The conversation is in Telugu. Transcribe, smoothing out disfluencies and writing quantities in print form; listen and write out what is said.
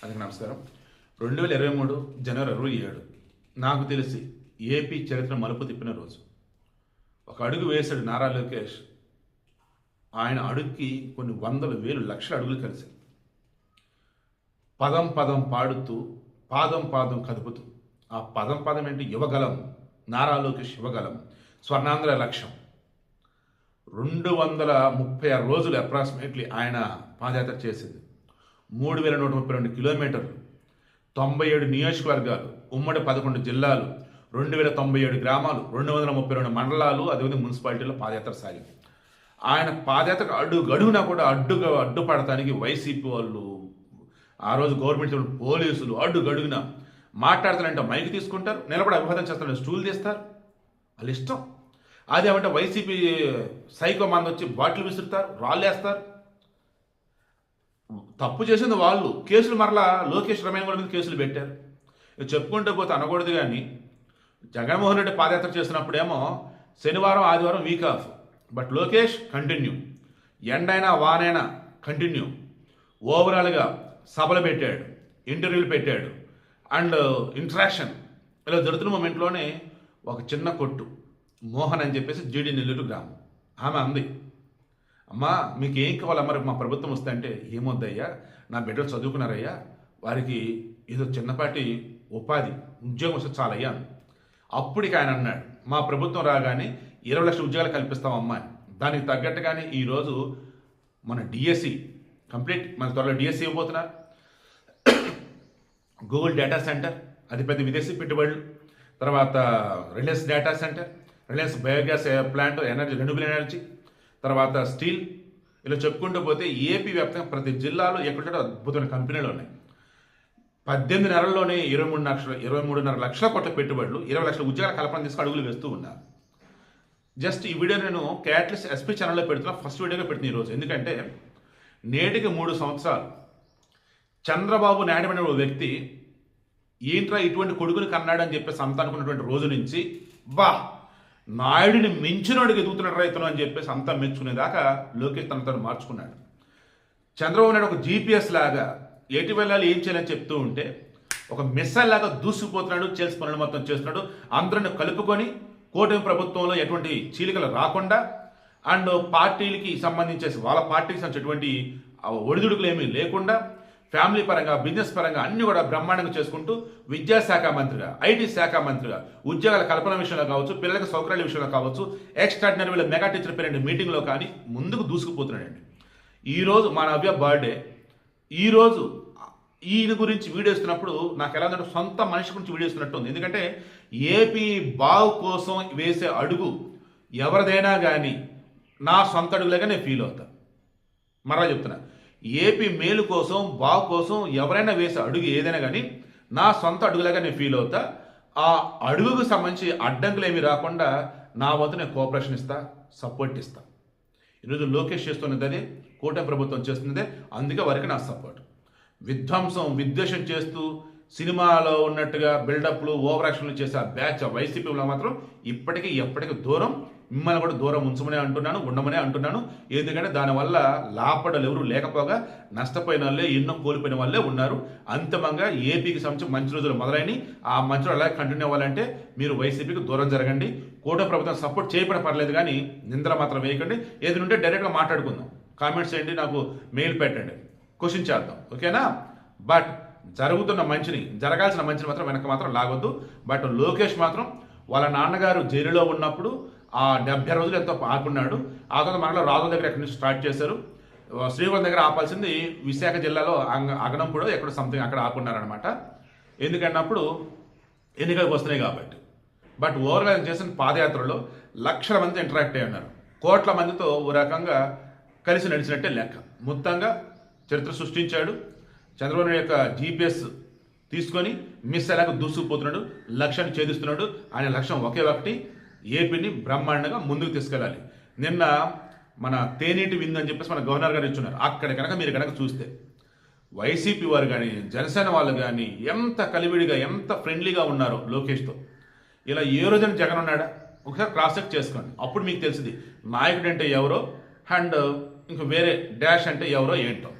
అందుకు నమస్కారం. 2023 జనవరి 27 నాకు తెలిసి ఏపీ చరిత్ర మలుపు తిప్పిన రోజు. ఒక అడుగు వేశాడు నారా లోకేష్. ఆయన అడుగుకి కొన్ని వందల వేలు లక్షల అడుగులు కలిసాయి. పదం పదం పాడుతూ పాదం పాదం కదుపుతూ ఆ పదం పదం ఏంటి? యువగలం, నారా లోకేష్ యువగలం, స్వర్ణాంధ్ర లక్ష్యం. 236 రోజులు అప్రాక్సిమేట్లీ ఆయన పాదయాత్ర చేసింది. 3132 కిలోమీటర్లు, 97 నియోజకవర్గాలు, ఉమ్మడి 11 జిల్లాలు, 2097 గ్రామాలు, 232 మండలాలు, అదేవిధంగా మున్సిపాలిటీలో పాదయాత్ర సాగింది. ఆయన పాదయాత్రకు అడుగునా కూడా అడ్డుపడటానికి వైసీపీ వాళ్ళు, ఆ రోజు గవర్నమెంట్ పోలీసులు అడుగున మాట్లాడతారంటే మైక్ తీసుకుంటారు, నిలబడి అభివాదం చేస్తారు, స్టూల్ తీస్తారు, వాళ్ళ ఇష్టం. అదేమంటే వైసీపీ సైకో మంది వచ్చి బాటిల్ విసురుతారు, రాళ్ళేస్తారు. తప్పు చేసింది వాళ్ళు. కేసులు మరలా లోకేష్ రమేణ్ మీద కేసులు పెట్టారు. చెప్పుకుంటూ పోతే అనకూడదు, కానీ జగన్మోహన్ రెడ్డి పాదయాత్ర చేసినప్పుడేమో శనివారం ఆదివారం week off, but Lokesh continue, ఎండైనా వానైనా కంటిన్యూ. ఓవరాల్గా సభలు పెట్టాడు, ఇంటర్వ్యూలు పెట్టాడు, అండ్ ఇంటరాక్షన్ ఇలా జరుగుతున్న మూమెంట్లోనే ఒక చిన్న కొట్టు మోహన్ అని చెప్పేసి జీడి నెల్లూరు గ్రామం, ఆమె అంది, అమ్మా మీకు ఏం కావాలా, మరి మా ప్రభుత్వం వస్తే అంటే, ఏమొద్దయ్యా, నా బిడ్డలు చదువుకున్నారయ్యా, వారికి ఏదో చిన్నపాటి ఉపాధి ఉద్యోగం వస్తే చాలయ్యా. అప్పటికి ఆయన అన్నాడు, మా ప్రభుత్వం రాగానే 20 లక్షల ఉద్యోగాలు కల్పిస్తామమ్మా. దానికి తగ్గట్టుగానే ఈరోజు మన డిఎస్సి కంప్లీట్, మన త్వరలో డిఎస్సి ఇవ్వబోతున్నారు. గూగుల్ డేటా సెంటర్, అది పెద్ద విదేశీ పెట్టుబడులు, తర్వాత Reliance data centre, Reliance biogas plant, energy, renewable energy, తర్వాత స్టీల్, ఇలా చెప్పుకుంటూ పోతే ఏపీ వ్యాప్తంగా ప్రతి జిల్లాలో ఎక్కడంటే అద్భుతమైన కంపెనీలు ఉన్నాయి. 18 నెలల్లోనే 23.5 లక్షల కోట్ల పెట్టుబడులు, 20 లక్షల ఉద్యోగాల కల్పన తీసుకు అడుగులు వేస్తూ ఉన్నారు. జస్ట్ ఈ వీడియో నేను క్యాట్లిస్ట్ ఎస్పీ ఛానల్లో పెడుతున్నా, ఫస్ట్ వీడియోగా పెడుతున్నా ఈరోజు. ఎందుకంటే నేటికి 3 సంవత్సరాలు చంద్రబాబు నాయుడు అనే ఒక వ్యక్తి ఏంట్రా ఇటువంటి కొడుకుని కన్నాడని చెప్పేసి అంత అనుకున్నటువంటి రోజు నుంచి, బా నాయుడిని మించినోడికి ఎదుగుతున్నాడు రైతులు అని చెప్పేసి అంతా మెచ్చుకునేదాకా లోకేష్ తనతో మార్చుకున్నాడు. చంద్రబాబు నాయుడు ఒక జీపీఎస్ లాగా ఎటు వెళ్ళాలి, ఏం చేయాలని చెప్తూ ఉంటే ఒక మిస్సైల్ లాగా దూసుకుపోతున్నాడు, చేసి పనులు మొత్తం చేస్తున్నాడు. అందరిని కలుపుకొని కూటమి ప్రభుత్వంలో ఎటువంటి చీలికలు రాకుండా, అండ్ పార్టీలకి సంబంధించేసి వాళ్ళ పార్టీకి సంబంధించినటువంటి ఒడిదుడుకులు ఏమీ లేకుండా, ఫ్యామిలీ పరంగా, బిజినెస్ పరంగా అన్ని కూడా బ్రహ్మాండంగా చేసుకుంటూ విద్యాశాఖ మంత్రిగా, ఐటీ శాఖ మంత్రిగా, ఉద్యోగాల కల్పన విషయంలో కావచ్చు, పిల్లలకు సౌకర్యాల విషయంలో కావచ్చు, ఎక్స్ట్రాడినరీ వీళ్ళ మెగా టీచర్ పేరెంట్ మీటింగ్లో కానీ ముందుకు దూసుకుపోతున్నాడండి. ఈరోజు మా నవ్య బర్త్డే, ఈరోజు ఈయన గురించి వీడియో ఇస్తున్నప్పుడు నాకు ఎలా ఉందంటే సొంత మనిషి గురించి వీడియో ఇస్తున్నట్టు ఉంది. ఎందుకంటే ఏపీ బాగు కోసం వేసే అడుగు ఎవరిదైనా కానీ నా సొంత అడుగులాగా నేను ఫీల్ అవుతా. మరలా చెప్తున్నా, ఏపీ మేలు కోసం, బాగు కోసం ఎవరైనా వేసే అడుగు ఏదైనా కానీ నా సొంత అడుగులాగా నేను ఫీల్ అవుతా. ఆ అడుగుకు సంబంధించి అడ్డంకులు ఏమి రాకుండా నా వంతు నేను కోఆపరేషన్ ఇస్తా, సపోర్ట్ ఇస్తా. ఈరోజు లోకేష్ చేస్తున్నది అదే, కూటమి ప్రభుత్వం చేస్తున్నదే, అందుకే వారికి నా సపోర్ట్. విధ్వంసం, విద్వేషం చేస్తూ సినిమాలో ఉన్నట్టుగా బిల్డప్లు, ఓవర్ యాక్షన్లు చేసే ఆ బ్యాచ్ వైసీపీలో మాత్రం ఇప్పటికీ ఎప్పటికీ దూరం, మిమ్మల్ని కూడా దూరం ఉంచమనే అంటున్నాను, ఉండమనే అంటున్నాను. ఎందుకంటే దానివల్ల లాభపడలు ఎవరు లేకపోగా నష్టపోయిన వాళ్ళే, ఎన్నో కోల్పోయిన వాళ్ళే ఉన్నారు. అంతిమంగా ఏపీకి సంబంధించి మంచి రోజులు మొదలైనవి. ఆ మంచి రోజులు అలాగే కంటిన్యూ అవ్వాలంటే మీరు వైసీపీకి దూరం జరగండి. కూటమి ప్రభుత్వం సపోర్ట్ చేయడం పర్లేదు, కానీ నిందలు మాత్రం వేయకండి. ఏది ఉంటే డైరెక్ట్గా మాట్లాడుకుందాం, కామెంట్స్ చేయండి, నాకు మెయిల్ పెట్టండి, క్వశ్చన్ చేద్దాం, ఓకేనా? బట్ జరుగుతున్న మంచిని, జరగాల్సిన మంచిని మాత్రం వెనక మాత్రం లాగొద్దు. బట్ లోకేష్ మాత్రం వాళ్ళ నాన్నగారు జైలులో ఉన్నప్పుడు ఆ 70 రోజులు ఎంతో ఆపున్నాడు. ఆ తర్వాత మనలో రాజు దగ్గర ఎక్కడి నుంచి స్టార్ట్ చేశారు. శ్రీకాకుళం దగ్గర ఆపాల్సింది విశాఖ జిల్లాలో అగనంపూడో ఎక్కడ సంథింగ్ అక్కడ ఆపున్నారనమాట. ఎందుకన్నప్పుడు ఎన్నికలకు వస్తున్నాయి కాబట్టి. బట్ ఓవర్గా చేసిన పాదయాత్రలో లక్షల మంది ఇంటరాక్ట్ అయి ఉన్నారు. కోట్ల మందితో ఓ రకంగా కలిసి నడిచినట్టే లెక్క. మొత్తంగా చరిత్ర సృష్టించాడు. చంద్రబాబు నాయుడు యొక్క జీపీఎస్ తీసుకొని మిస్ ఎలాగ దూసుకుపోతున్నాడు, లక్ష్యాన్ని ఛేదిస్తున్నాడు. ఆయన లక్ష్యం ఒకే ఒకటి, ఏపీని బ్రహ్మాండంగా ముందుకు తీసుకెళ్ళాలి. నిన్న మన తేనీటి విందు అని చెప్పేసి మన గవర్నర్ గారు ఇచ్చున్నారు. అక్కడ కనుక మీరు కనుక చూస్తే వైసీపీ వారు కానీ, జనసేన వాళ్ళు కానీ ఎంత కలివిడిగా, ఎంత ఫ్రెండ్లీగా ఉన్నారో లోకేష్తో. ఇలా ఏ రోజున జగన్ ఉన్నాడా ఒకసారి క్రాస్ చెక్ చేసుకోండి, అప్పుడు మీకు తెలిసింది నాయకుడు అంటే ఎవరో, అండ్ ఇంకా వేరే డాష్ అంటే ఎవరో ఏంటో.